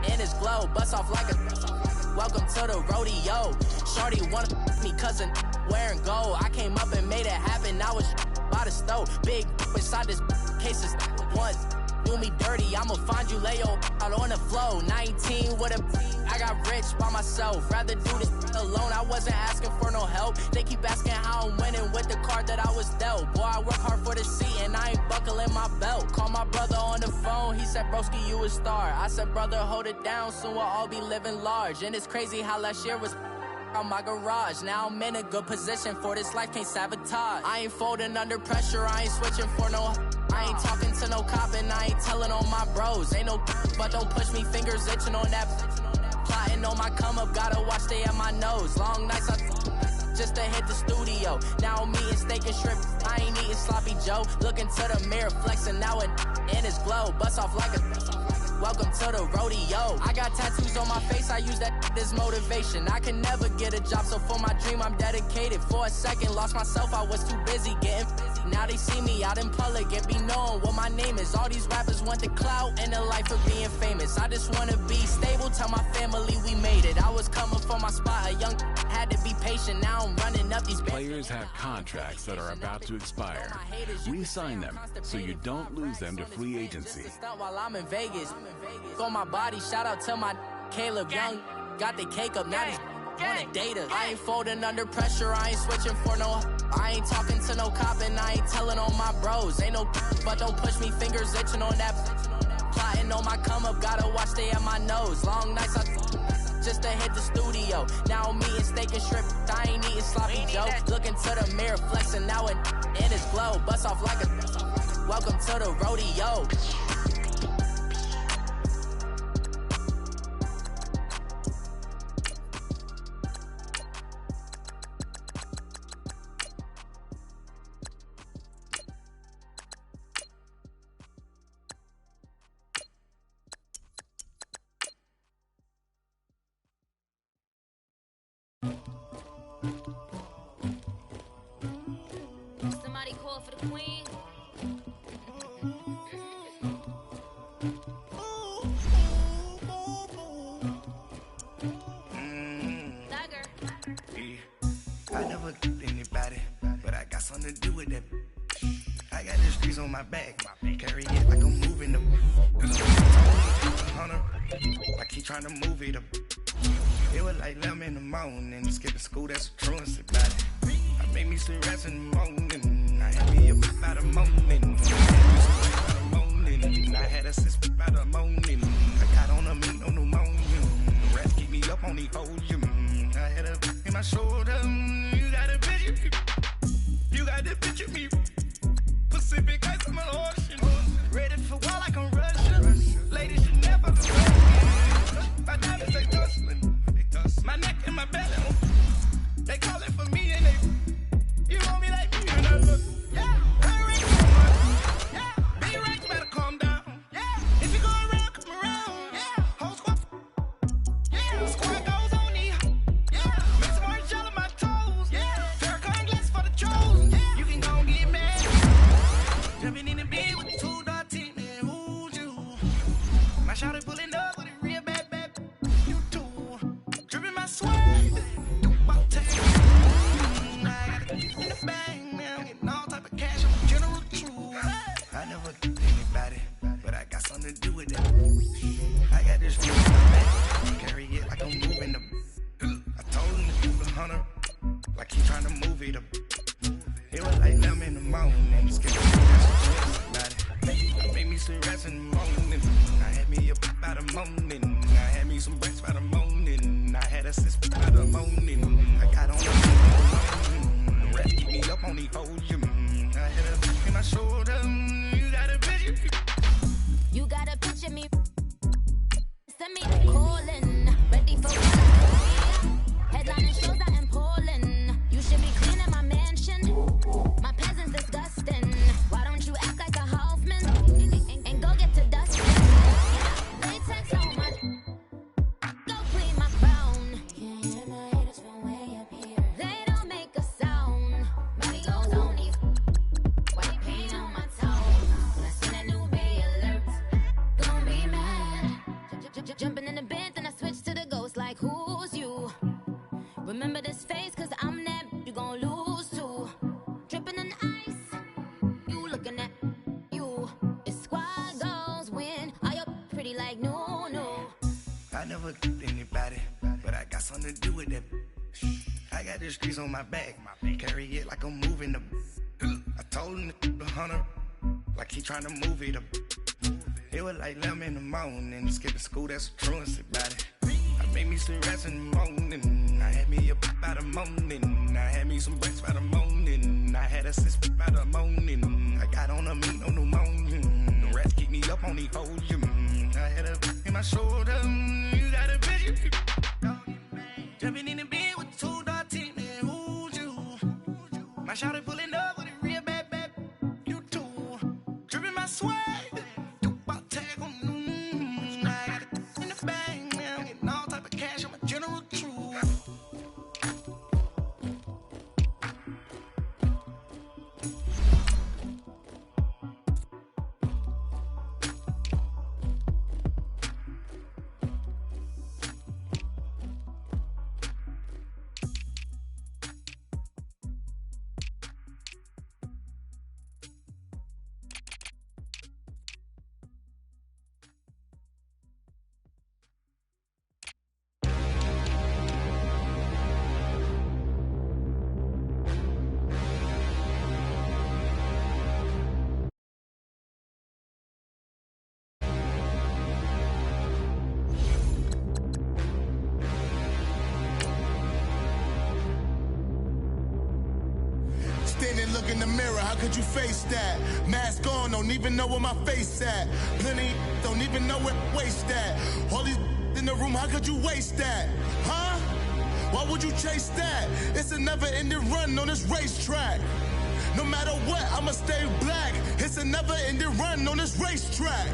in his glow, bust off like a welcome to the rodeo. Shorty wanna me cousin wearing gold. I came up and made it happen. I was by the stove. Big inside this cases once. Do me dirty, I'ma find you, lay your out on the floor. 19 with a I got rich by myself. Rather do this alone, I wasn't asking for no help. They keep asking how I'm winning with the card that I was dealt. Boy, I work hard for the seat and I ain't buckling my belt. Call my brother on the phone, he said, broski, you a star. I said, brother, hold it down, soon we'll all be living large. And it's crazy how last year was on my garage. Now I'm in a good position for this life, can't sabotage. I ain't folding under pressure, I ain't switching for no. I ain't talking to no cop and I ain't telling on my bros. Ain't no but don't push me, fingers itching on that. Plotting on my come up, gotta watch stay at my nose. Long nights I just to hit the studio. Now I'm eating steak and shrimp, I ain't eating sloppy Joe. Looking to the mirror, flexing now and in his glow. Bust off like a welcome to the rodeo. I got tattoos on my face, I use that as motivation. I can never get a job, so for my dream I'm dedicated. For a second, lost myself, I was too busy getting busy. Now they see me out in public and be knowing what my name is. All these rappers want the clout and the life of being famous. I just wanna be stable, tell my family we made it. I was coming for my spot, a young had to be patient. Now I'm running up these players have contracts that are about to expire. Re-sign them so you don't lose them to free agency. While I'm in Vegas, on my body, shout out to my Caleb Young. Got the cake up, now these wanna data. I ain't folding under pressure, I ain't switching for no. I ain't talking to no cop and I ain't telling on my bros. Ain't no but don't push me, fingers itching on that. Plotting on my come up, gotta watch stay at my nose. Long nights I just to hit the studio. Now I'm eating steak and shrimp, I ain't eating sloppy Joe. Looking to the mirror, flexing now and in his glow. Bust off like a welcome to the rodeo. Somebody call for the queen. I never killed anybody, but I got something to do with that. I got the streets on my back, carry it like I'm moving them. Like he trying to move it up. It was like 11 in the morning, skipping school, that's a truancy about it. I made me sleep rest in the morning. I had me up by the morning. I had a sis by the morning. I got on a meat on the morning. The rats keep me up on the podium. I had a in my shoulder. You got a picture me. You got the picture me. Pacific ice on my ocean. Ready for war like I'm Russian. Ladies should never be Russian. My diamonds they tussling. My neck and my belly. They calling for me and they. You want me like me and I look. Yeah, I rank so much. Yeah, be right, you better calm down. Yeah, if you go around, come around. Yeah, whole squad. Yeah, squad goes on me. Yeah, make some orange gel on my toes. Yeah, Farrakhan glass for the trolls. Yeah, you can go and get mad. Jumping in the bed with the 2 dark teeth, man, who's you? My shawty pulling up with a real bad. You too, dripping my sweat. I never killed anybody, but I got something to do with that. I got this feeling in my back, carry it like I'm moving them. I told him to do the hunter, like he trying to move it up. It was like 11 in the morning, skipping about it. I made me sleep rest in the morning. I had me up by the morning. I had me some breaks by the morning. I had a sis by the morning. I got on the morning. The rest keep me up on the podium. I had a in my shoulder. You got a picture. You got a picture me. Send me a calling. Ready for what? Headlining shows out in Poland. You should be cleaning my mansion. My peasants disgusting. Why don't you act like a Hoffman and go get to dusting? Yeah, latex on my. Go clean my crown. Can't hear my haters from way up here. They don't make a sound. Money goes on these. White paint on my toes. When I see that new bay alert, gonna be mad. Jumping in the I never anybody, but I got something to do with that. I got the streets on my back, carry it like I'm moving the. I told him the hunter, like he trying to move it up. It was like 11 in the morning, skipping school, that's a truancy about it. I made me some rest in the morning, I had me up by the morning, I had me some breaks by the morning, I had a sis by the morning, I got on a meat, no pneumonia, the rats keep me up on the podium, I had a in my shoulder, you got a bitch, jumping in the bed with 2 dark teeth, man, who's you? My shawty pulling up with a real bad, you too, dripping my swag. Look in the mirror, how could you face that? Mask on, don't even know where my face at. Plenty don't even know where waste at. All these in the room, how could you waste that? Huh? Why would you chase that? It's a never-ending run on this racetrack. No matter what, I'ma stay black. It's a never-ending run on this racetrack.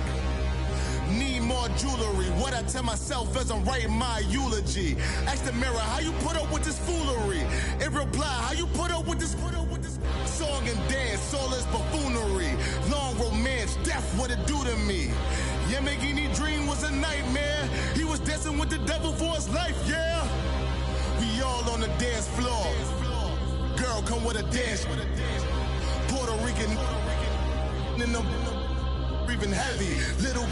Need more jewelry. What I tell myself as I'm writing my eulogy. Ask the mirror, how you put up with this foolery? It reply, how you put up with this song and dance, all this buffoonery. Long romance, death, what it do to me? Yeah, making me dream was a nightmare. He was dancing with the devil for his life, yeah. We all on the dance floor. Girl, come with a dance. Puerto Rican in the breathing heavy. Little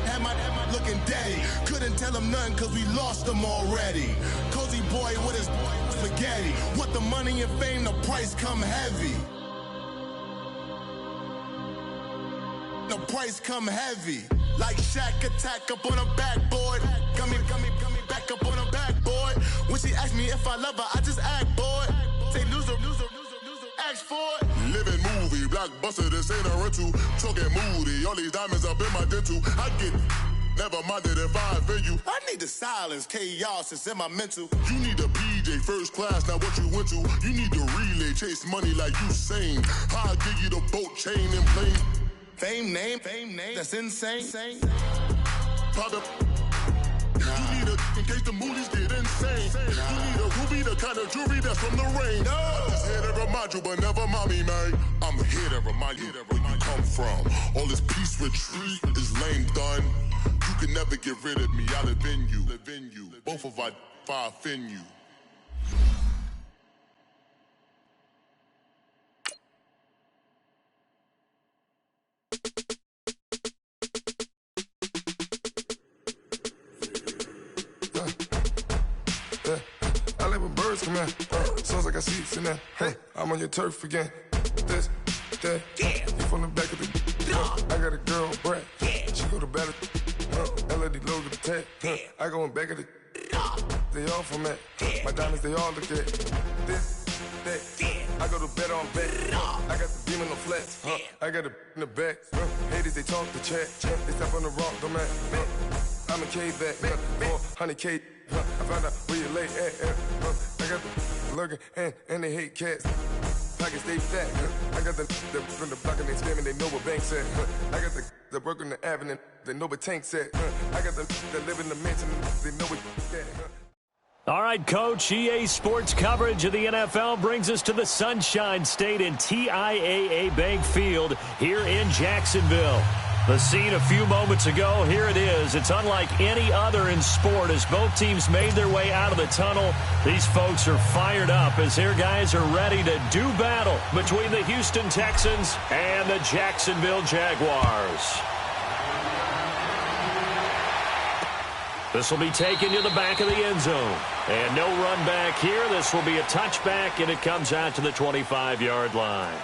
had my looking daddy. Couldn't tell him nothing cause we lost him already. Cozy boy with his spaghetti. What the money and fame, the price come heavy. The price come heavy. Like Shaq attack up on a backboard. Got me back up on a backboard. When she asked me if I love her, I just act bored. Say loser, ask for it. Living movie, blockbuster, this ain't a rental. Talking moody, all these diamonds up in my dental. I get never minded if I offend you. I need the silence, chaos is in my mental. You need a PJ, first class, not what you went to. You need the relay, chase money like you sane. I'll give you the boat, chain, and plane. Fame name, that's insane. Private. You need a in case the movies get insane. You need a ruby, the kind of jewelry that's from the rain. I'm just here to remind you, but never mind me, man. I'm here to remind you where you come from. All this peace retreat is lame done. You can never get rid of me. I live in you. Both of our fire offend you. I like when birds come in. Sounds like I see seats in there. Hey, I'm on your turf again. This, that, yeah. You from the back of the. I got a girl, Brad. Yeah. She go to battle. LED logo the tag. Yeah. I go in back of the. They all from that. Yeah. My diamonds, they all look at this, that. Yeah. I go to bet on bet. I got the beam in the flats. I got the in the back. Haters, they talk the chat. They step on the rock, don't man. I'm a K-back. 400K. I found out where you lay at. I got the lurking and they hate cats. Pockets stay fat. I got the from the block and they scamming, they know what banks at. I got the work on the avenue, they know what tanks at. I got the live in the mansion, they know what at. All right, Coach, EA Sports coverage of the NFL brings us to the Sunshine State in TIAA Bank Field here in Jacksonville. The scene a few moments ago, here it is. It's unlike any other in sport as both teams made their way out of the tunnel. These folks are fired up as their guys are ready to do battle between the Houston Texans and the Jacksonville Jaguars. This will be taken to the back of the end zone. And no run back here. This will be a touchback, and it comes out to the 25-yard line.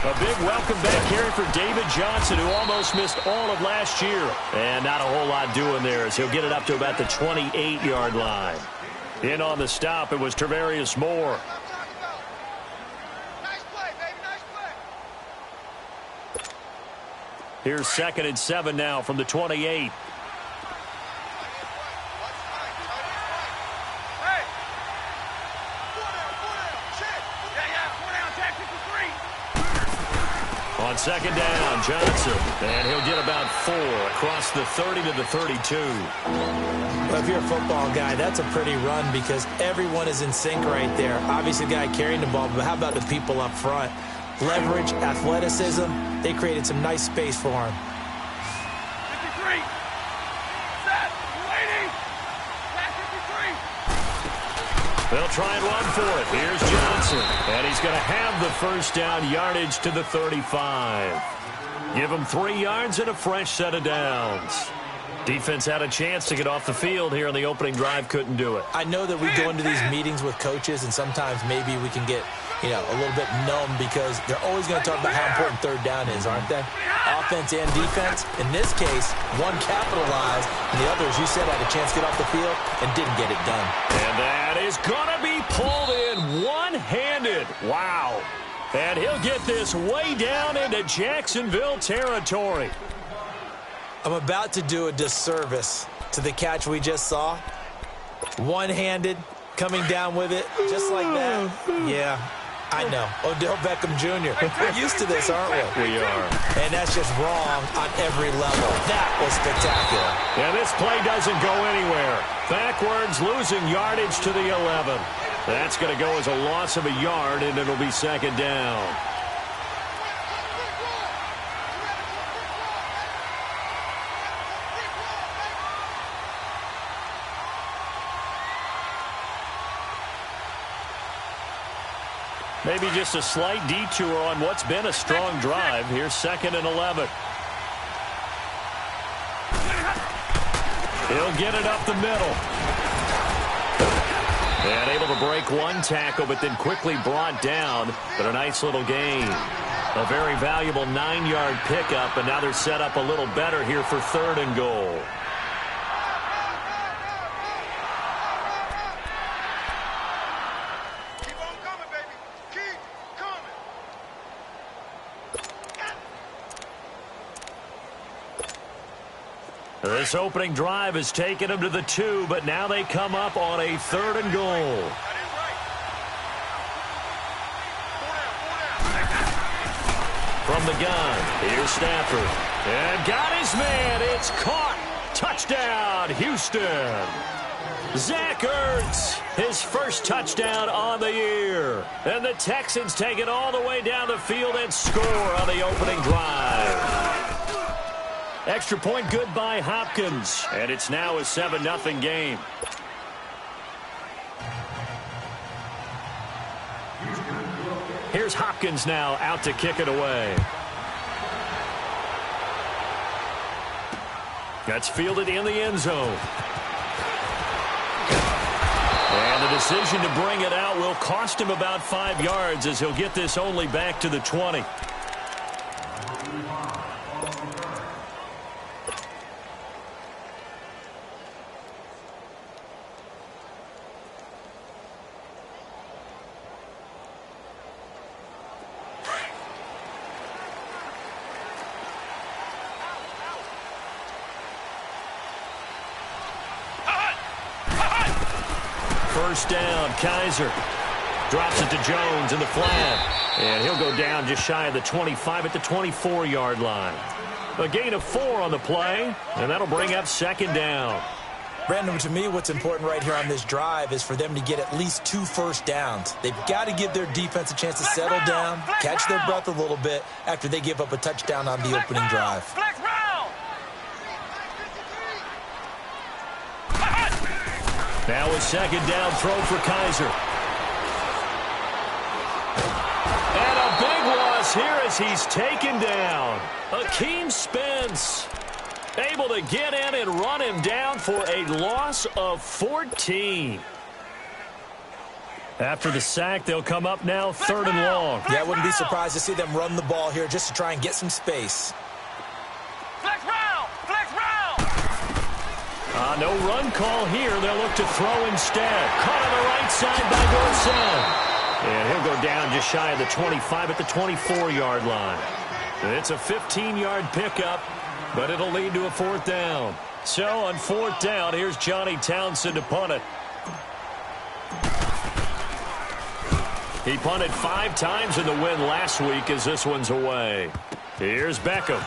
A big welcome back here for David Johnson, who almost missed all of last year. And not a whole lot doing there as he'll get it up to about the 28-yard line. In on the stop, it was Travarius Moore. Nice play, baby, nice play. Here's 2nd and 7 now from the 28. On 2nd down, Johnson, and he'll get about 4 across the 30 to the 32. Well, if you're a football guy, that's a pretty run because everyone is in sync right there. Obviously, the guy carrying the ball, but how about the people up front? Leverage, athleticism, they created some nice space for him. 53. Set. Waiting. Back 53. They'll try and run for it. Here's Johnson, and he's going to have the first down yardage to the 35. Give him 3 yards and a fresh set of downs. Defense had a chance to get off the field here in the opening drive, couldn't do it. I know that we go into these meetings with coaches, and sometimes maybe we can get, a little bit numb because they're always going to talk about how important 3rd down is, aren't they? Offense and defense. In this case, one capitalized, and the other, as you said, had a chance to get off the field and didn't get it done. And that is going to be pulled in one-handed. Wow. And he'll get this way down into Jacksonville territory. I'm about to do a disservice to the catch we just saw. One-handed, coming down with it, just like that. Yeah, I know. Odell Beckham Jr. We're used to this, aren't we? We are. And that's just wrong on every level. That was spectacular. Yeah, this play doesn't go anywhere. Backwards, losing yardage to the 11. That's going to go as a loss of a yard, and it'll be 2nd down. Maybe just a slight detour on what's been a strong drive. Here's 2nd and 11. He'll get it up the middle. And able to break one tackle, but then quickly brought down. But a nice little gain. A very valuable 9-yard pickup, and now they're set up a little better here for 3rd and goal. This opening drive has taken them to the 2, but now they come up on a 3rd and goal. From the gun, here's Stafford. And got his man. It's caught. Touchdown, Houston. Zach Ertz, his first touchdown on the year. And the Texans take it all the way down the field and score on the opening drive. Extra point good by Hopkins. And it's now a 7-0 game. Here's Hopkins now out to kick it away. That's fielded in the end zone. And the decision to bring it out will cost him about 5 yards as he'll get this only back to the 20. First down, Kaiser drops it to Jones in the flat. And he'll go down just shy of the 25 at the 24-yard line. A gain of 4 on the play, and that'll bring up second down. Brandon, to me, what's important right here on this drive is for them to get at least 2 first downs. They've got to give their defense a chance to settle down, catch their breath a little bit after they give up a touchdown on the opening drive. Now a second down throw for Kaiser. And a big loss here as he's taken down. Akeem Spence able to get in and run him down for a loss of 14. After the sack, they'll come up now 3rd and long. Yeah, I wouldn't be surprised to see them run the ball here just to try and get some space. Flex round! Flex round! No run call here. They'll look to throw instead. Caught on the right side by Dorsett. And he'll go down just shy of the 25 at the 24-yard line. It's a 15-yard pickup, but it'll lead to a 4th down. So on 4th down, here's Johnny Townsend to punt it. He punted 5 times in the win last week as this one's away. Here's Beckham.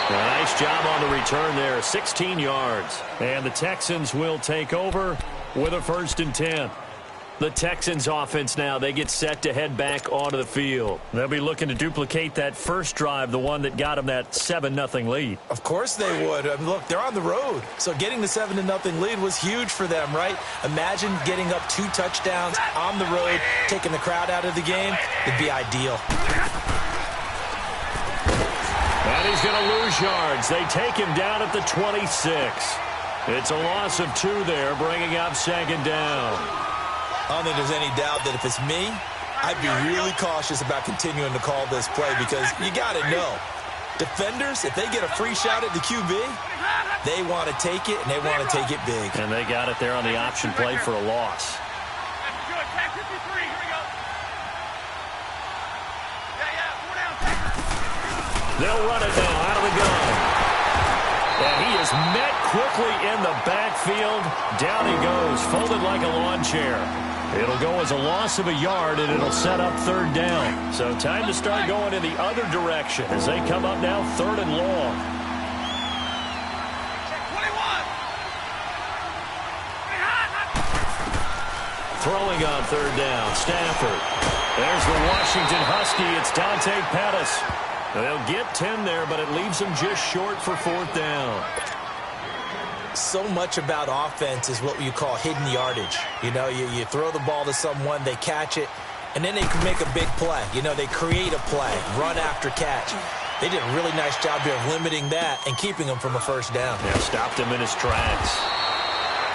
Nice job on the return there, 16 yards. And the Texans will take over with a 1st and 10. The Texans offense now, they get set to head back onto the field. They'll be looking to duplicate that first drive, the one that got them that 7-0 lead. Of course they would. I mean, look, they're on the road. So getting the 7-0 lead was huge for them, right? Imagine getting up 2 touchdowns on the road, taking the crowd out of the game. It'd be ideal. And he's going to lose yards. They take him down at the 26. It's a loss of 2 there, bringing up 2nd down. I don't think there's any doubt that if it's me, I'd be really cautious about continuing to call this play because you got to know, defenders, if they get a free shot at the QB, they want to take it, and they want to take it big. And they got it there on the option play for a loss. They'll run it now out of the gun. And he is met quickly in the backfield. Down he goes, folded like a lawn chair. It'll go as a loss of a yard, and it'll set up 3rd down. So time to start going in the other direction as they come up now 3rd and long. Throwing on 3rd down, Stafford. There's the Washington Husky. It's Dante Pettis. They'll get 10 there, but it leaves them just short for 4th down. So much about offense is what you call hidden yardage. You know, you throw the ball to someone, they catch it, and then they can make a big play. You know, they create a play, run after catch. They did a really nice job here of limiting that and keeping him from a 1st down. Yeah, stopped him in his tracks.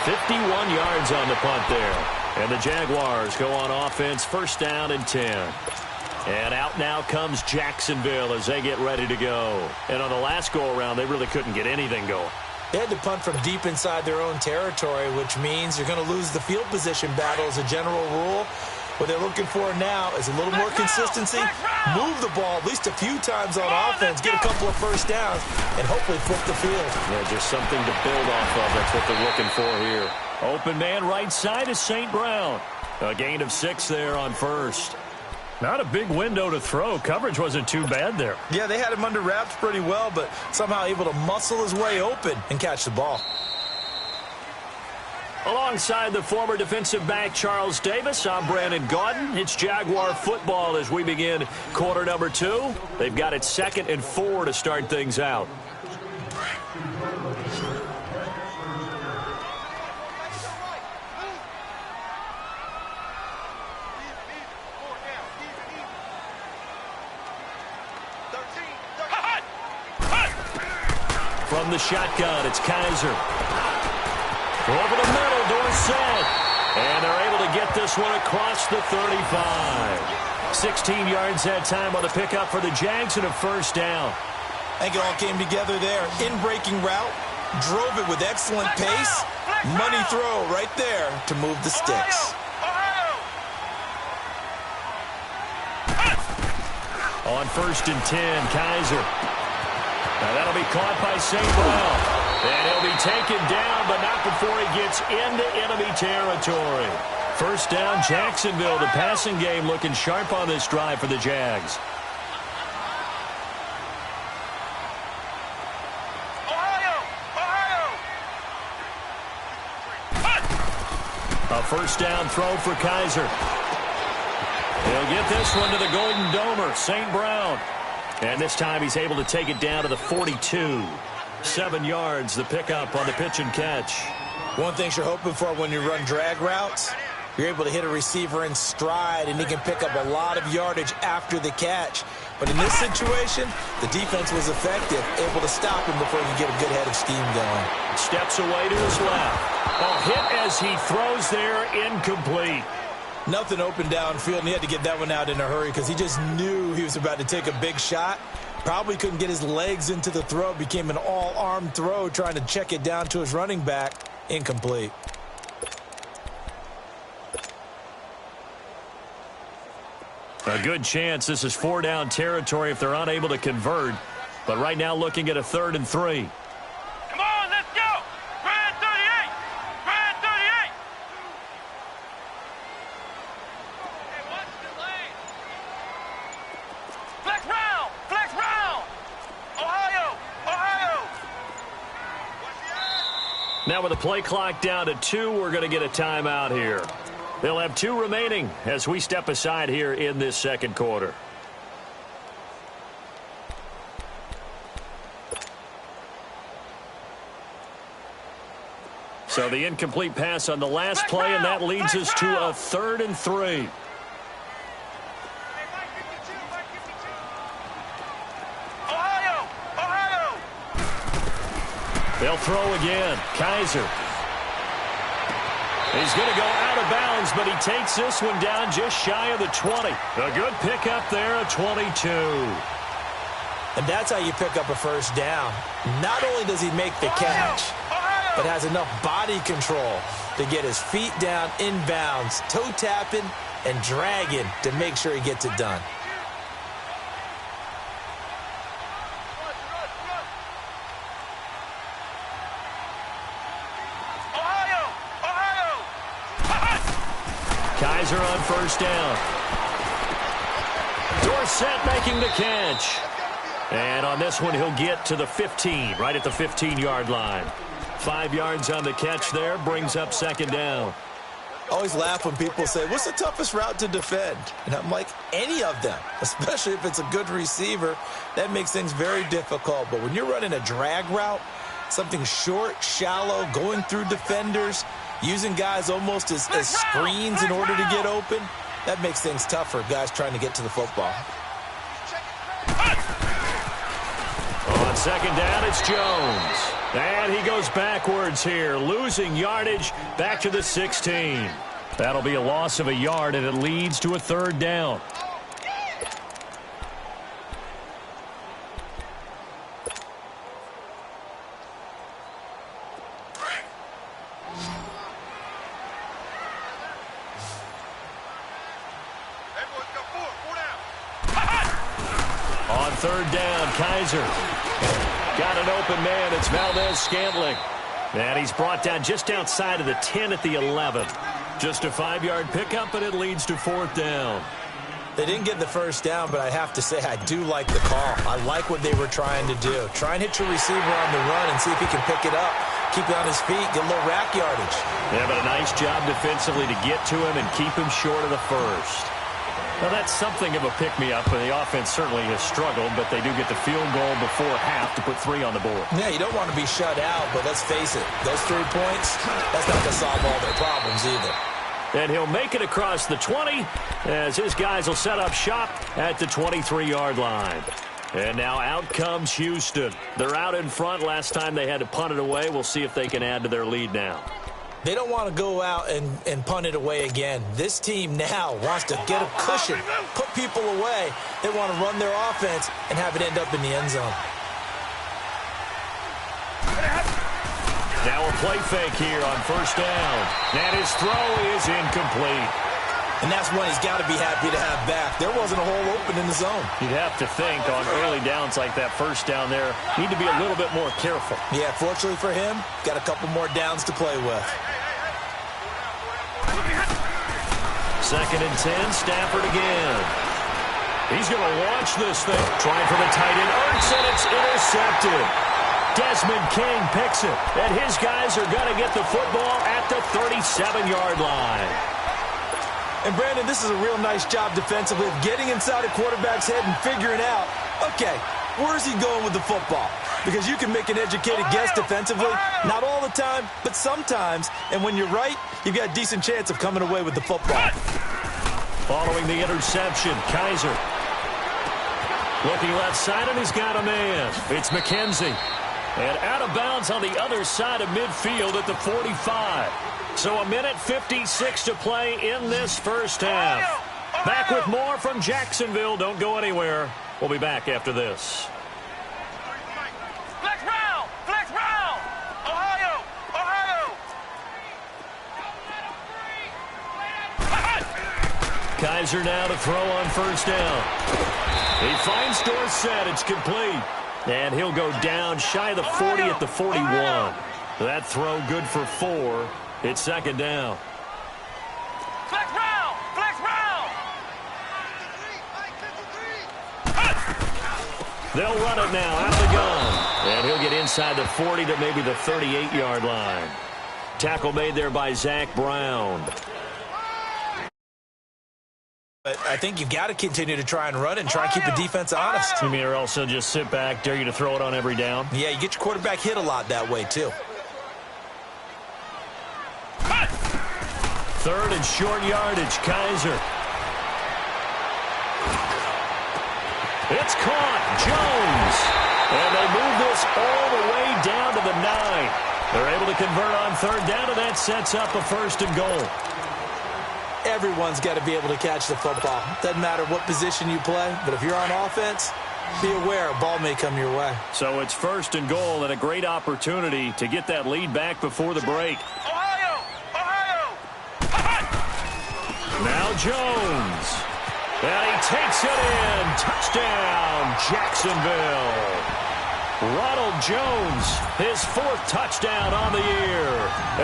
51 yards on the punt there. And the Jaguars go on offense, 1st down and 10. And out now comes Jacksonville as they get ready to go. And on the last go-around, they really couldn't get anything going. They had to punt from deep inside their own territory, which means you're going to lose the field position battle as a general rule. What they're looking for now is a little more consistency, move the ball at least a few times on offense, get a couple of 1st downs, and hopefully flip the field. Yeah, just something to build off of. That's what they're looking for here. Open man right side is St. Brown. A gain of 6 there on 1st. Not a big window to throw. Coverage wasn't too bad there. Yeah, they had him under wraps pretty well, but somehow able to muscle his way open and catch the ball. Alongside the former defensive back Charles Davis, I'm Brandon Gaudin. It's Jaguar football as we begin quarter number 2. They've got it 2nd and 4 to start things out. From the shotgun, it's Kaiser. Over the middle, Dorsett. And they're able to get this one across the 35. 16 yards that time on the pickup for the Jags and a 1st down. I think it all came together there. In-breaking route, drove it with excellent pace. Money throw right there to move the sticks. On 1st and 10, Kaiser. Now that'll be caught by St. Brown. And he'll be taken down, but not before he gets into enemy territory. First down, Jacksonville. The passing game looking sharp on this drive for the Jags. A first down throw for Kaiser. He'll get this one to the Golden Domer, St. Brown. And this time he's able to take it down to the 42. 7 yards, the pickup on the pitch and catch. One thing you're hoping for when you run drag routes, you're able to hit a receiver in stride, and he can pick up a lot of yardage after the catch. But in this situation, the defense was effective, able to stop him before he could get a good head of steam going. Steps away to his left. A hit as he throws there, incomplete. Nothing open downfield, and he had to get that one out in a hurry because he just knew he was about to take a big shot. Probably couldn't get his legs into the throw. Became an all-arm throw, trying to check it down to his running back. Incomplete. A good chance this is 4-down territory if they're unable to convert. But right now looking at a 3rd and 3. Come on, let's go! Grand 38! Grand 38! Hey, watch the lane! Flex round! Flex round! Ohio! Ohio! Now with the play clock down to 2, we're going to get a timeout here. They'll have 2 remaining as we step aside here in this second quarter. So the incomplete pass on the last play, and that leads us to a 3rd and 3. Ohio! Ohio! They'll throw again. Kaiser. He's going to go out of bounds, but he takes this one down just shy of the 20. A good pickup there, a 22. And that's how you pick up a first down. Not only does he make the catch, but has enough body control to get his feet down inbounds, toe tapping and dragging to make sure he gets it done. Kaiser on first down. Dorsett making the catch. And on this one, he'll get to the 15, right at the 15-yard line. 5 yards on the catch there, brings up second down. I always laugh when people say, what's the toughest route to defend? And I'm like, any of them, especially if it's a good receiver. That makes things very difficult. But when you're running a drag route, something short, shallow, going through defenders, using guys almost as screens in order to get open, that makes things tough for guys trying to get to the football. On second down, it's Jones. And he goes backwards here, losing yardage back to the 16. That'll be a loss of a yard, and it leads to a 3rd down. On 3rd down, Kaiser. Got an open man. It's Valdez-Scantling. And he's brought down just outside of the 10 at the 11. Just a 5-yard pickup, and it leads to 4th down. They didn't get the first down, but I have to say I do like the call. I like what they were trying to do. Try and hit your receiver on the run and see if he can pick it up. Keep it on his feet, get a little rack yardage. Yeah, but a nice job defensively to get to him and keep him short of the first. Now, that's something of a pick-me-up, and the offense certainly has struggled, but they do get the field goal before half to put 3 on the board. Yeah, you don't want to be shut out, but let's face it, those 3 points, that's not going to solve all their problems either. And he'll make it across the 20 as his guys will set up shop at the 23-yard line. And now out comes Houston. They're out in front. Last time they had to punt it away. We'll see if they can add to their lead now. They don't want to go out and punt it away again. This team now wants to get a cushion, put people away. They want to run their offense and have it end up in the end zone. Now a play fake here on first down. And his throw is incomplete. And that's one he's got to be happy to have back. There wasn't a hole open in the zone. You'd have to think on early downs like that first down there, need to be a little bit more careful. Yeah, fortunately for him, got a couple more downs to play with. 2nd and 10, Stafford again. He's going to launch this thing. Trying for the tight end. Ertz, and it's intercepted. Desmond King picks it. And his guys are going to get the football at the 37-yard line. And, Brandon, this is a real nice job defensively of getting inside a quarterback's head and figuring out, okay, where's he going with the football? Because you can make an educated guess defensively, not all the time, but sometimes. And when you're right, you've got a decent chance of coming away with the football. Following the interception, Kaiser. Looking left side, and he's got a man. It's McKenzie. And out of bounds on the other side of midfield at the 45. So 1:56 to play in this first half. Back with more from Jacksonville. Don't go anywhere. We'll be back after this. Flex round! Flex round! Ohio! Ohio! Kaiser now to throw on first down. He finds Dorsett. It's complete. And he'll go down shy of the 40 at the 41. That throw good for 4. It's 2nd down. Flex round! Flex round! They'll run it now out of the gun. And he'll get inside the 40 to maybe the 38-yard line. Tackle made there by Zach Brown. But I think you've got to continue to try and run and try and keep the defense honest. You mean or also just sit back, dare you to throw it on every down? Yeah, you get your quarterback hit a lot that way, too. 3rd and short yardage, Kaiser. It's caught, Jones. And they move this all the way down to the 9. They're able to convert on 3rd down, and that sets up a 1st and goal. Everyone's got to be able to catch the football. Doesn't matter what position you play, but if you're on offense, be aware a ball may come your way. So it's 1st and goal and a great opportunity to get that lead back before the break. Ohio! Now Jones. And he takes it in. Touchdown, Jacksonville. Ronald Jones, his 4th touchdown on the year.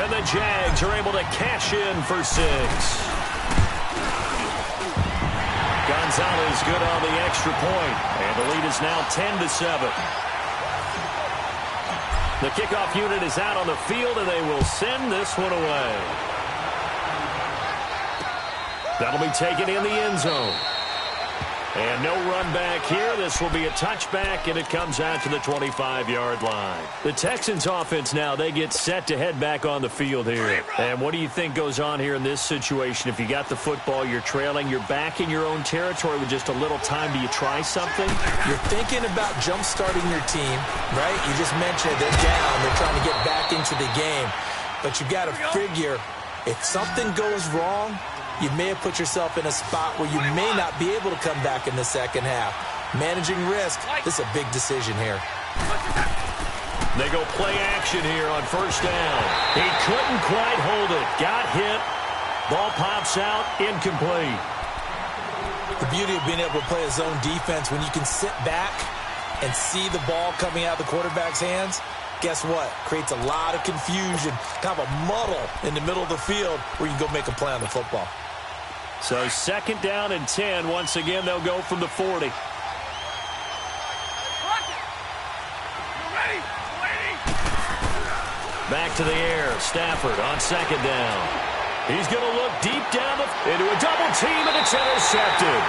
And the Jags are able to cash in for 6. Gonzalez good on the extra point. And the lead is now 10-7. The kickoff unit is out on the field, and they will send this one away. That'll be taken in the end zone. And no run back here. This will be a touchback, and it comes out to the 25-yard line. The Texans offense now, they get set to head back on the field here. And what do you think goes on here in this situation? If you got the football, you're trailing, you're back in your own territory with just a little time. Do you try something? You're thinking about jump-starting your team, right? You just mentioned they're down. They're trying to get back into the game. But you've got to figure if something goes wrong, you may have put yourself in a spot where you may not be able to come back in the second half. Managing risk, this is a big decision here. They go play action here on first down. He couldn't quite hold it. Got hit. Ball pops out, incomplete. The beauty of being able to play a zone defense when you can sit back and see the ball coming out of the quarterback's hands, guess what? Creates a lot of confusion, kind of a muddle in the middle of the field where you can go make a play on the football. So 2nd down and 10. Once again, they'll go from the 40. Back to the air. Stafford on 2nd down. He's going to look deep down into a double team, and it's intercepted.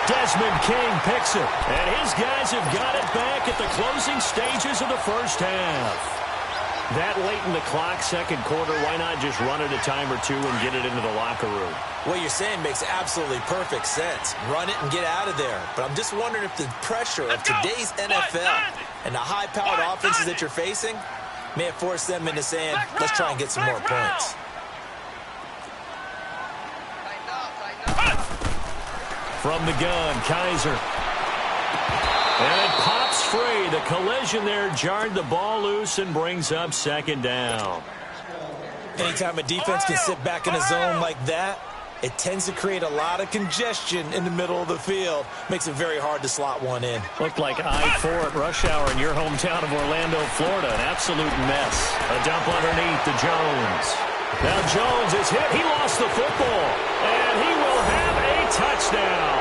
Desmond King picks it, and his guys have got it back at the closing stages of the first half. That late in the clock, 2nd quarter, why not just run it a time or two and get it into the locker room? What you're saying makes absolutely perfect sense. Run it and get out of there. But I'm just wondering if the pressure of today's NFL and the high-powered offenses that you're facing may have forced them into saying, let's try and get some more points. From the gun, Kaiser. And it pops free. The collision there jarred the ball loose and brings up 2nd down. Anytime a defense can sit back in a zone like that, it tends to create a lot of congestion in the middle of the field. Makes it very hard to slot one in. Looked like I-4 at rush hour in your hometown of Orlando, Florida. An absolute mess. A dump underneath to Jones. Now Jones is hit. He lost the football. And he will have a touchdown.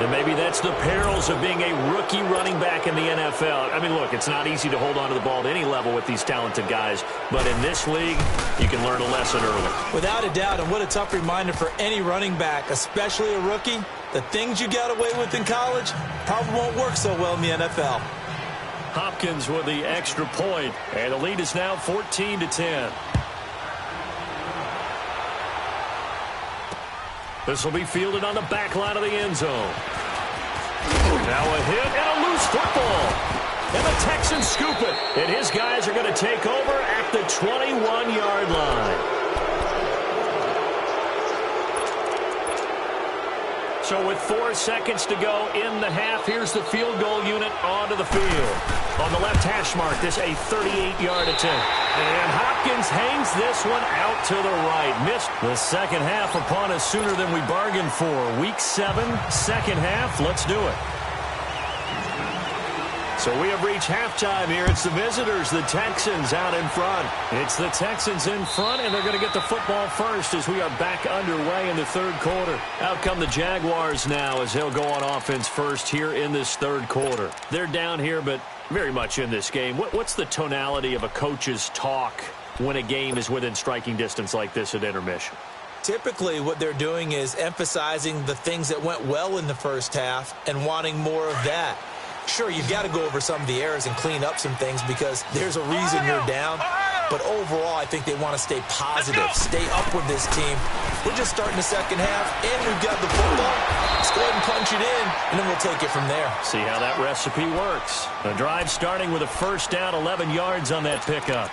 And maybe that's the perils of being a rookie running back in the NFL. I mean, look, it's not easy to hold on to the ball at any level with these talented guys. But in this league, you can learn a lesson early. Without a doubt, and what a tough reminder for any running back, especially a rookie. The things you got away with in college probably won't work so well in the NFL. Hopkins with the extra point, and the lead is now 14-10. This will be fielded on the back line of the end zone. Now a hit and a loose football. And the Texans scoop it. And his guys are going to take over at the 21-yard line. So with 4 seconds to go in the half, here's the field goal unit onto the field. On the left hash mark, this a 38-yard attempt. And Hopkins hangs this one out to the right. Missed the second half upon us sooner than we bargained for. Week 7, second half. Let's do it. So we have reached halftime here. It's the visitors, the Texans, out in front. It's the Texans in front, and they're going to get the football first as we are back underway in the third quarter. Out come the Jaguars now as they'll go on offense first here in this third quarter. They're down here, but very much in this game. What's the tonality of a coach's talk when a game is within striking distance like this at intermission? Typically, what they're doing is emphasizing the things that went well in the first half and wanting more of that. Sure, you've got to go over some of the errors and clean up some things because there's a reason you're down. But overall, I think they want to stay positive, stay up with this team. We're just starting the second half, and we've got the football. Let's go ahead and punch it in, and then we'll take it from there. See how that recipe works. The drive starting with a first down, 11 yards on that pickup.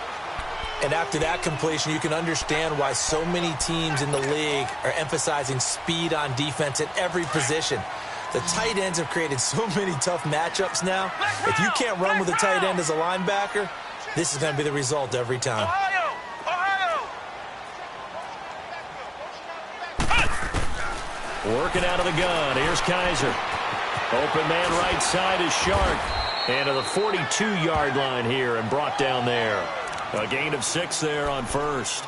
And after that completion, you can understand why so many teams in the league are emphasizing speed on defense at every position. The tight ends have created so many tough matchups now. If you can't run with a tight end as a linebacker, this is going to be the result every time. Working out of the gun. Here's Kaiser. Open man right side is Shark. And to the 42-yard line here and brought down there. A gain of 6 there on first.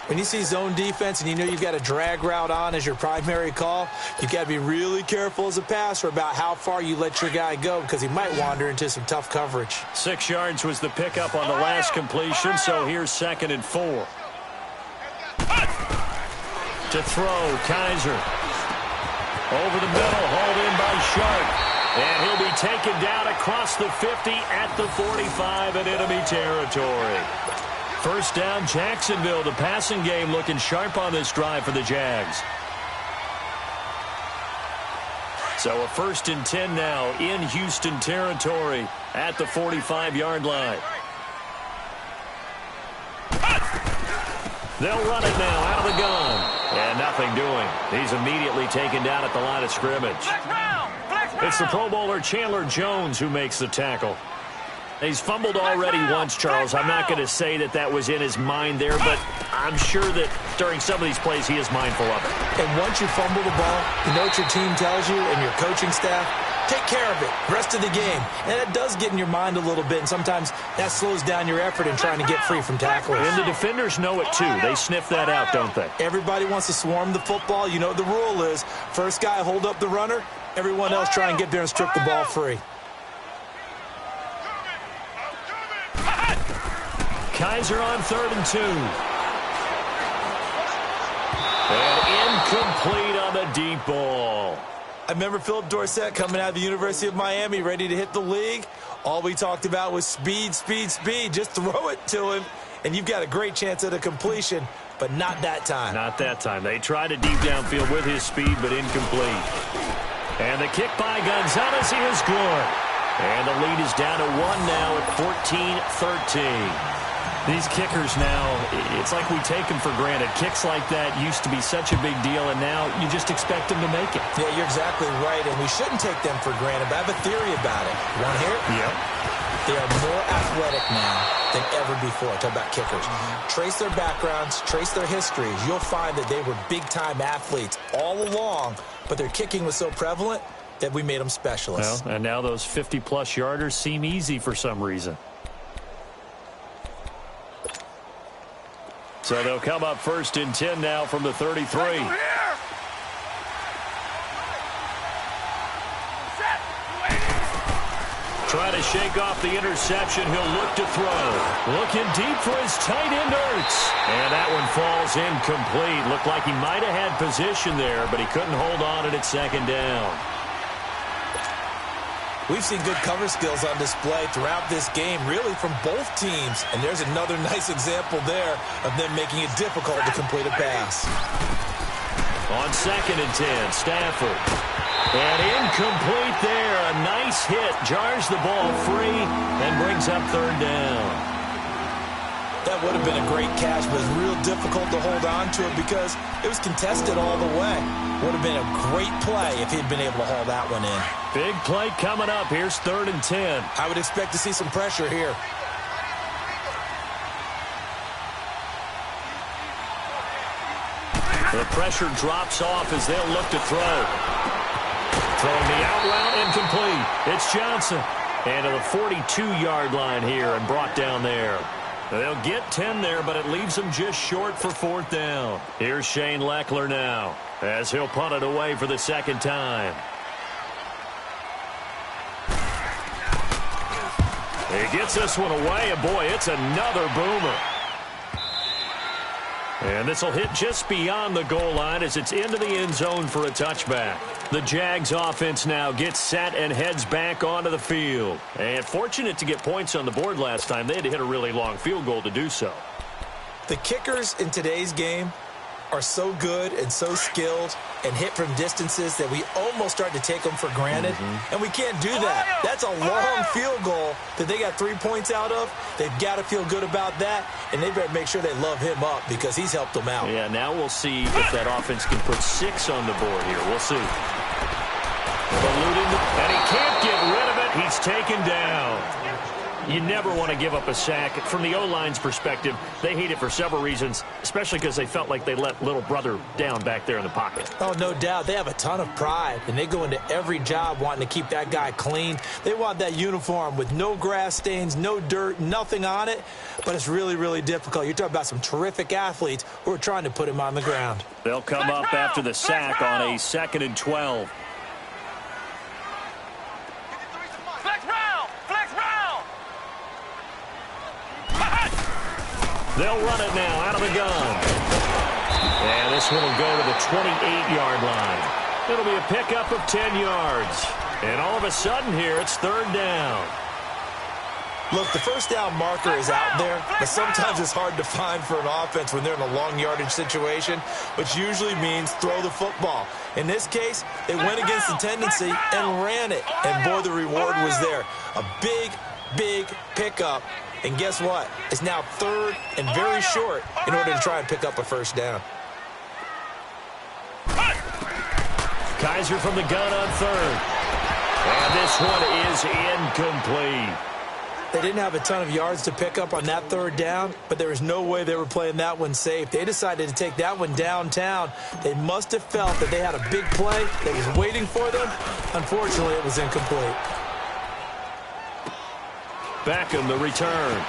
When you see zone defense and you know you've got a drag route on as your primary call, you've got to be really careful as a passer about how far you let your guy go because he might wander into some tough coverage. 6 yards was the pickup on the last completion, so here's 2nd and 4. To throw, Kaiser. Over the middle, hauled in by Shark. And he'll be taken down across the 50 at the 45 in enemy territory. First down, Jacksonville. The passing game looking sharp on this drive for the Jags. So a 1st and 10 now in Houston territory at the 45-yard line. They'll run it now out of the gun. And nothing doing. He's immediately taken down at the line of scrimmage. It's the Pro Bowler Chandler Jones who makes the tackle. He's fumbled already once, Charles. I'm not going to say that that was in his mind there, but I'm sure that during some of these plays he is mindful of it. And once you fumble the ball, you know what your team tells you and your coaching staff? Take care of it rest of the game. And it does get in your mind a little bit, and sometimes that slows down your effort in trying to get free from tacklers. And the defenders know it, too. They sniff that out, don't they? Everybody wants to swarm the football. You know what the rule is. First guy hold up the runner. Everyone else try and get there and strip the ball free. Kaiser on 3rd and 2. And incomplete on the deep ball. I remember Philip Dorsett coming out of the University of Miami ready to hit the league. All we talked about was speed, speed, speed. Just throw it to him, and you've got a great chance at a completion, but not that time. Not that time. They tried it deep downfield with his speed, but incomplete. And the kick by Gonzalez is good. And the lead is down to 1 now at 14-13. These kickers now, it's like we take them for granted. Kicks like that used to be such a big deal, and now you just expect them to make it. Yeah, you're exactly right, and we shouldn't take them for granted, but I have a theory about it. You want to hear it? Yep. They are more athletic now than ever before. Talk about kickers. Trace their backgrounds, trace their histories. You'll find that they were big-time athletes all along, but their kicking was so prevalent that we made them specialists. Well, and now those 50-plus yarders seem easy for some reason. So they'll come up 1st and 10 now from the 33. Try to shake off the interception. He'll look to throw. Looking deep for his tight end, Ertz. And that one falls incomplete. Looked like he might have had position there, but he couldn't hold on at 2nd down. We've seen good cover skills on display throughout this game, really from both teams. And there's another nice example there of them making it difficult to complete a pass. On 2nd and 10, Stafford. And incomplete there. A nice hit. Jars the ball free and brings up 3rd down. That would have been a great catch, but it's real difficult to hold on to it because it was contested all the way. Would have been a great play if he'd been able to haul that one in. Big play coming up. Here's 3rd and 10. I would expect to see some pressure here. The pressure drops off as they'll look to throw. Throwing the out route, incomplete. It's Johnson. And to the 42-yard line here and brought down there. They'll get 10 there, but it leaves them just short for 4th down. Here's Shane Leckler now as he'll punt it away for the 2nd time. He gets this one away, and boy, it's another boomer. And this will hit just beyond the goal line as it's into the end zone for a touchback. The Jags offense now gets set and heads back onto the field. And fortunate to get points on the board last time. They had to hit a really long field goal to do so. The kickers in today's game are so good and so skilled and hit from distances that we almost start to take them for granted. And we can't do that. That's a long field goal that they got 3 points out of. They've got to feel good about that, and they better make sure they love him up because he's helped them out. Yeah, now we'll see if that offense can put 6 on the board here. We'll see. Ballooning, and he can't get rid of it. He's taken down. You never want to give up a sack. From the O-line's perspective, they hate it for several reasons, especially because they felt like they let little brother down back there in the pocket. Oh, no doubt. They have a ton of pride, and they go into every job wanting to keep that guy clean. They want that uniform with no grass stains, no dirt, nothing on it, but it's really, really difficult. You're talking about some terrific athletes who are trying to put him on the ground. They'll come up after the sack on a 2nd and 12. They'll run it now out of the gun. And this one will go to the 28-yard line. It'll be a pickup of 10 yards. And all of a sudden here, it's 3rd down. Look, the 1st down marker is out there, but sometimes it's hard to find for an offense when they're in a long yardage situation, which usually means throw the football. In this case, they went against the tendency and ran it. And, boy, the reward was there. A big, big pickup. And guess what? It's now 3rd and very short in order to try and pick up a 1st down. Kaiser from the gun on 3rd. And this one is incomplete. They didn't have a ton of yards to pick up on that 3rd down, but there was no way they were playing that one safe. They decided to take that one downtown. They must have felt that they had a big play that was waiting for them. Unfortunately, it was incomplete. Beckham, the return.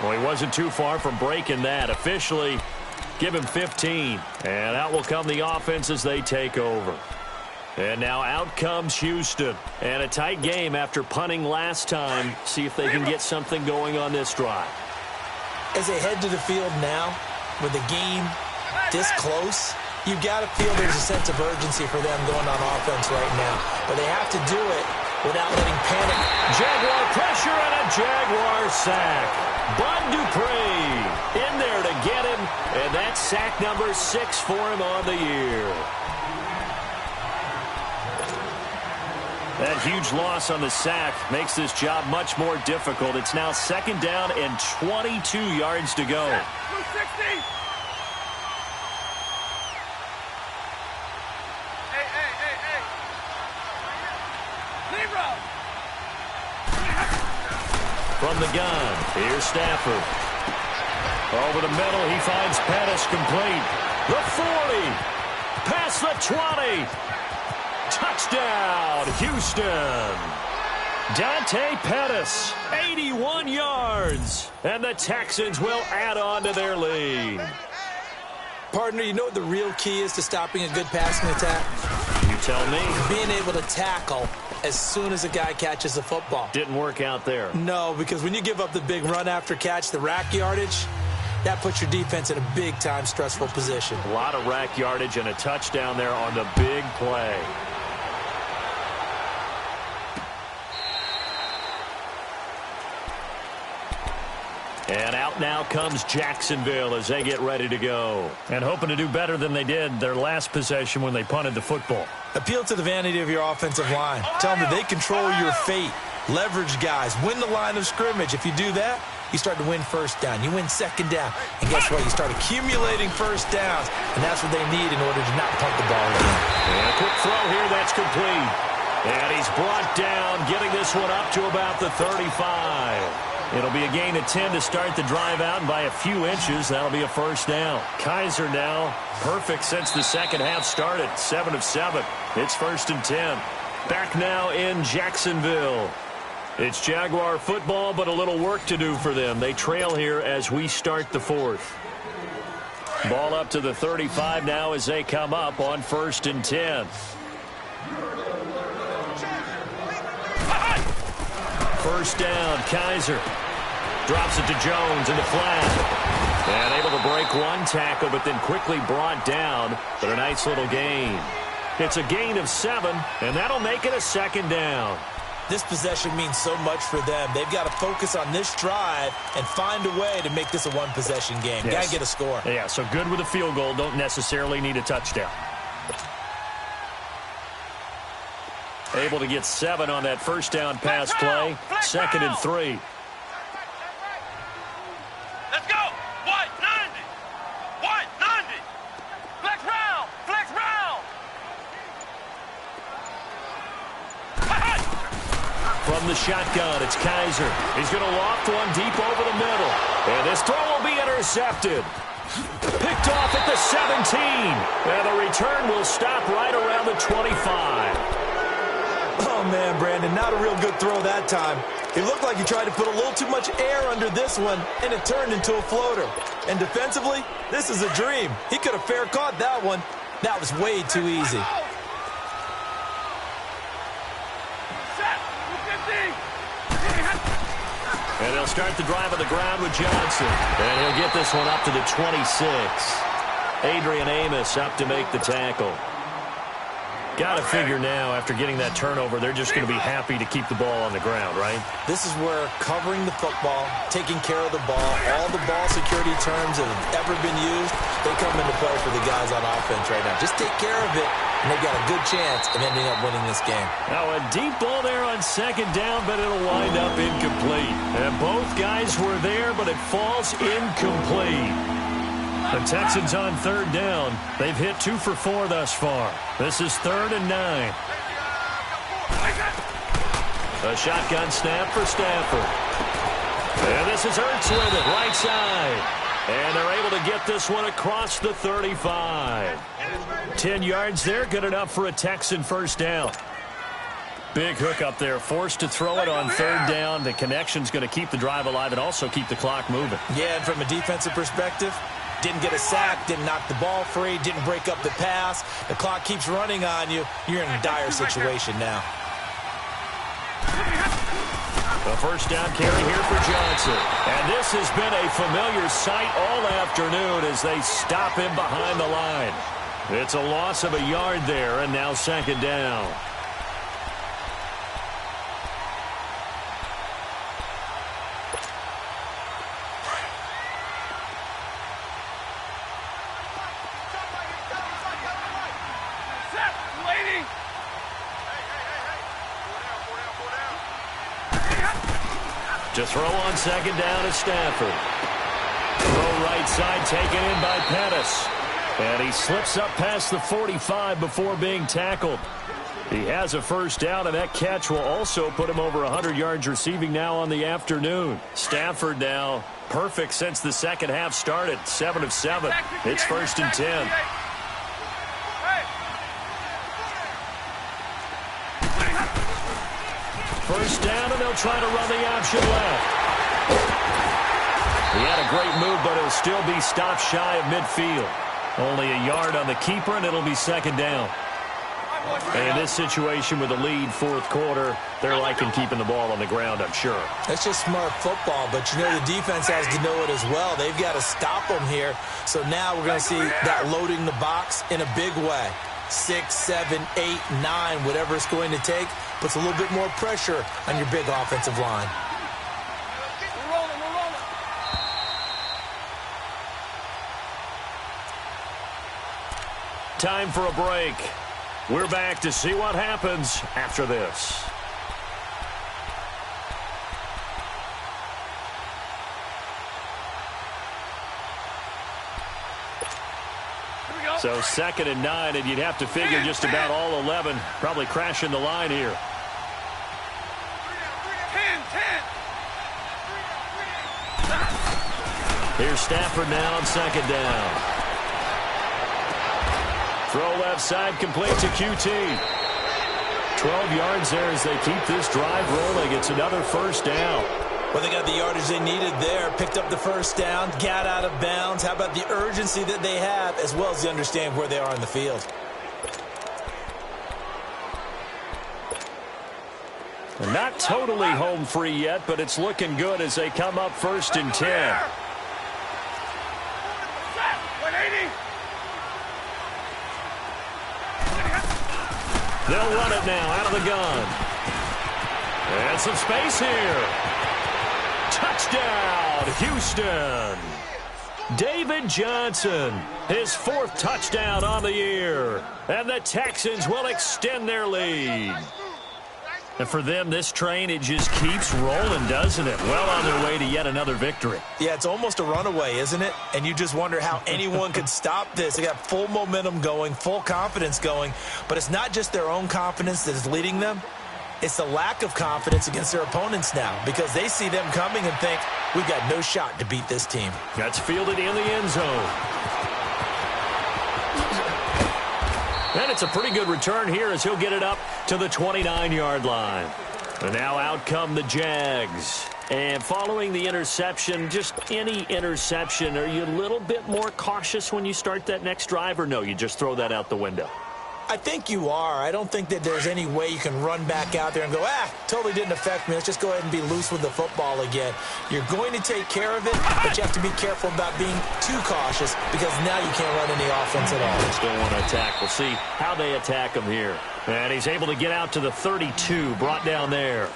Well, he wasn't too far from breaking that. Officially, give him 15. And out will come the offense as they take over. And now out comes Houston. And a tight game after punting last time. See if they can get something going on this drive. As they head to the field now, with the game this close, you've got to feel there's a sense of urgency for them going on offense right now. But they have to do it without letting panic. Jaguar pressure and a Jaguar sack. Bud Dupree in there to get him. And that's sack number 6 for him on the year. That huge loss on the sack makes this job much more difficult. It's now 2nd down and 22 yards to go. 260. From the gun, here's Stafford. Over the middle, he finds Pettis complete. The 40, past the 20. Touchdown, Houston. Dante Pettis, 81 yards. And the Texans will add on to their lead. Partner, you know what the real key is to stopping a good passing attack? You tell me. Being able to tackle as soon as a guy catches the football. Didn't work out there. No, because when you give up the big run after catch, the rack yardage, that puts your defense in a big-time stressful position. A lot of rack yardage and a touchdown there on the big play. And out now comes Jacksonville as they get ready to go. And hoping to do better than they did their last possession when they punted the football. Appeal to the vanity of your offensive line. Tell them that they control your fate. Leverage guys. Win the line of scrimmage. If you do that, you start to win first down. You win second down. And guess what? You start accumulating first downs. And that's what they need in order to not punt the ball again. And a quick throw here. That's complete. And he's brought down, getting this one up to about the 35. It'll be a gain of 10 to start the drive out, and by a few inches, that'll be a first down. Kaiser now perfect since the second half started, 7 of 7. It's 1st and 10. Back now in Jacksonville. It's Jaguar football, but a little work to do for them. They trail here as we start the 4th. Ball up to the 35 now as they come up on 1st and 10. First down, Kaiser. Drops it to Jones in the flat. And able to break one tackle, but then quickly brought down. But a nice little gain. It's a gain of 7, and that'll make it a 2nd down. This possession means so much for them. They've got to focus on this drive and find a way to make this a one-possession game. Yes. Got to get a score. Yeah, so good with a field goal. Don't necessarily need a touchdown. Able to get 7 on that first down pass play. 2nd and 3. Let's go. White 90. White 90. Flex round. Flex round. From the shotgun, it's Kaiser. He's going to loft one deep over the middle. And this throw will be intercepted. Picked off at the 17. And the return will stop right around the 25. Oh, man, Brandon, not a real good throw that time. It looked like he tried to put a little too much air under this one, and it turned into a floater. And defensively, this is a dream. He could have fair caught that one. That was way too easy. And they'll start the drive on the ground with Johnson. And he'll get this one up to the 26. Adrian Amos up to make the tackle. Got to figure now, after getting that turnover, they're just going to be happy to keep the ball on the ground, right? This is where covering the football, taking care of the ball, all the ball security terms that have ever been used, they come into play for the guys on offense right now. Just take care of it, and they've got a good chance of ending up winning this game. Now a deep ball there on 2nd down, but it'll wind up incomplete. And both guys were there, but it falls incomplete. The Texans on 3rd down. They've hit 2 for 4 thus far. This is 3rd and 9. A shotgun snap for Stafford. And this is Ertz with it, right side. And they're able to get this one across the 35. 10 yards there, good enough for a Texan first down. Big hook up there, forced to throw it on 3rd down. The connection's going to keep the drive alive and also keep the clock moving. Yeah, and from a defensive perspective, didn't get a sack, didn't knock the ball free, didn't break up the pass. The clock keeps running on you. You're in a dire situation now. The first down carry here for Johnson. And this has been a familiar sight all afternoon as they stop him behind the line. It's a loss of a yard there, and now 2nd down. To throw on 2nd down is Stafford. Throw right side taken in by Pettis. And he slips up past the 45 before being tackled. He has a first down, and that catch will also put him over 100 yards receiving now on the afternoon. Stafford now perfect since the second half started. 7 of 7. It's 1st and 10. First down, and they'll try to run the option left. He had a great move, but he'll still be stopped shy of midfield. Only a yard on the keeper, and it'll be 2nd down. And in this situation with the lead, 4th quarter, they're liking keeping the ball on the ground, I'm sure. That's just smart football, but you know the defense has to know it as well. They've got to stop them here. So now we're going to see that loading the box in a big way. 6, 7, 8, 9, whatever it's going to take, puts a little bit more pressure on your big offensive line. Time for a break. We're back to see what happens after this. So 2nd and 9, and you'd have to figure just about all 11 probably crashing the line here. 10. Here's Stafford now on 2nd down. Throw left side, complete to QT. 12 yards there as they keep this drive rolling. It's another first down. Well, they got the yardage they needed there, picked up the first down, got out of bounds. How about the urgency that they have, as well as the understanding where they are in the field? And not totally home free yet, but it's looking good as they come up 1st and 10. They'll run it now out of the gun. And some space here. Touchdown, Houston. David Johnson, his 4th touchdown on the year. And the Texans will extend their lead. And for them, this train, it just keeps rolling, doesn't it? Well on their way to yet another victory. Yeah, it's almost a runaway, isn't it? And you just wonder how anyone could stop this. They got full momentum going, full confidence going. But it's not just their own confidence that is leading them. It's the lack of confidence against their opponents now because they see them coming and think, we've got no shot to beat this team. That's fielded in the end zone. And it's a pretty good return here as he'll get it up to the 29-yard line. And now out come the Jags. And following the interception, just any interception, are you a little bit more cautious when you start that next drive, or no, you just throw that out the window? I think you are. I don't think that there's any way you can run back out there and go, totally didn't affect me. Let's just go ahead and be loose with the football again. You're going to take care of it, but you have to be careful about being too cautious because now you can't run any offense at all. Still want to attack. We'll see how they attack him here. And he's able to get out to the 32, brought down there.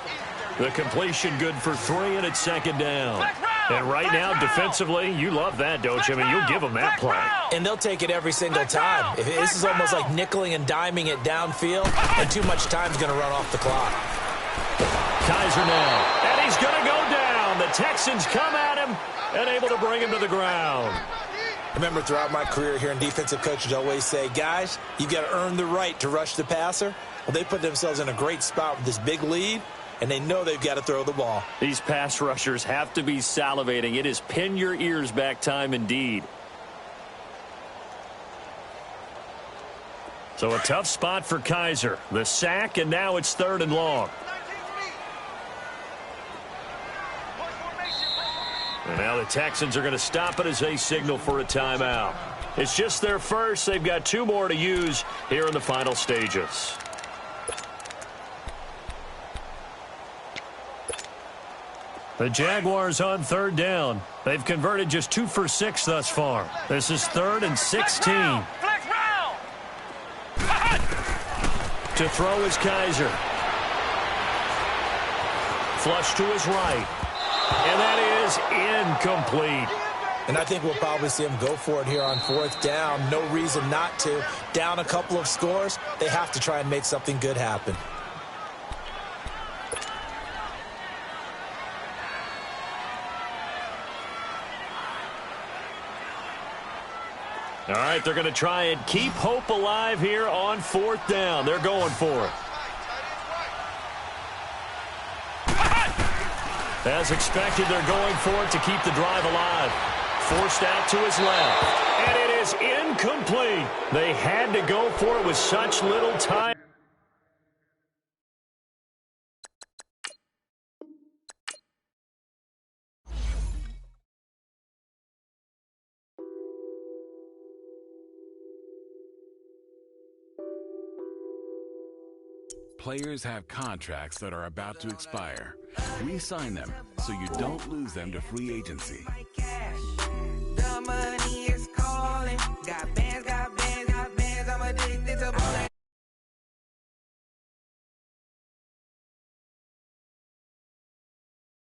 The completion good for 3, and it's 2nd down. And right now, defensively, you love that, don't you? I mean, you'll give them that play. And they'll take it every single time. This is almost like nickeling and diming it downfield, and too much time's going to run off the clock. Kaiser now, and he's going to go down. The Texans come at him and able to bring him to the ground. I remember throughout my career here in defensive coaches always say, guys, you've got to earn the right to rush the passer. Well, they put themselves in a great spot with this big lead, and they know they've got to throw the ball. These pass rushers have to be salivating. It is pin your ears back time indeed. So a tough spot for Kaiser. The sack, and now it's 3rd and long. And now the Texans are going to stop it as they signal for a timeout. It's just their first. They've got 2 more to use here in the final stages. The Jaguars on 3rd down. They've converted just 2 for 6 thus far. This is 3rd and 16. To throw is Kaiser. Flush to his right. And that is incomplete. And I think we'll probably see him go for it here on 4th down. No reason not to. Down a couple of scores, they have to try and make something good happen. All right, they're going to try and keep hope alive here on 4th down. They're going for it. As expected, they're going for it to keep the drive alive. Forced out to his left. And it is incomplete. They had to go for it with such little time. Players have contracts that are about to expire. Re-sign them so you don't lose them to free agency.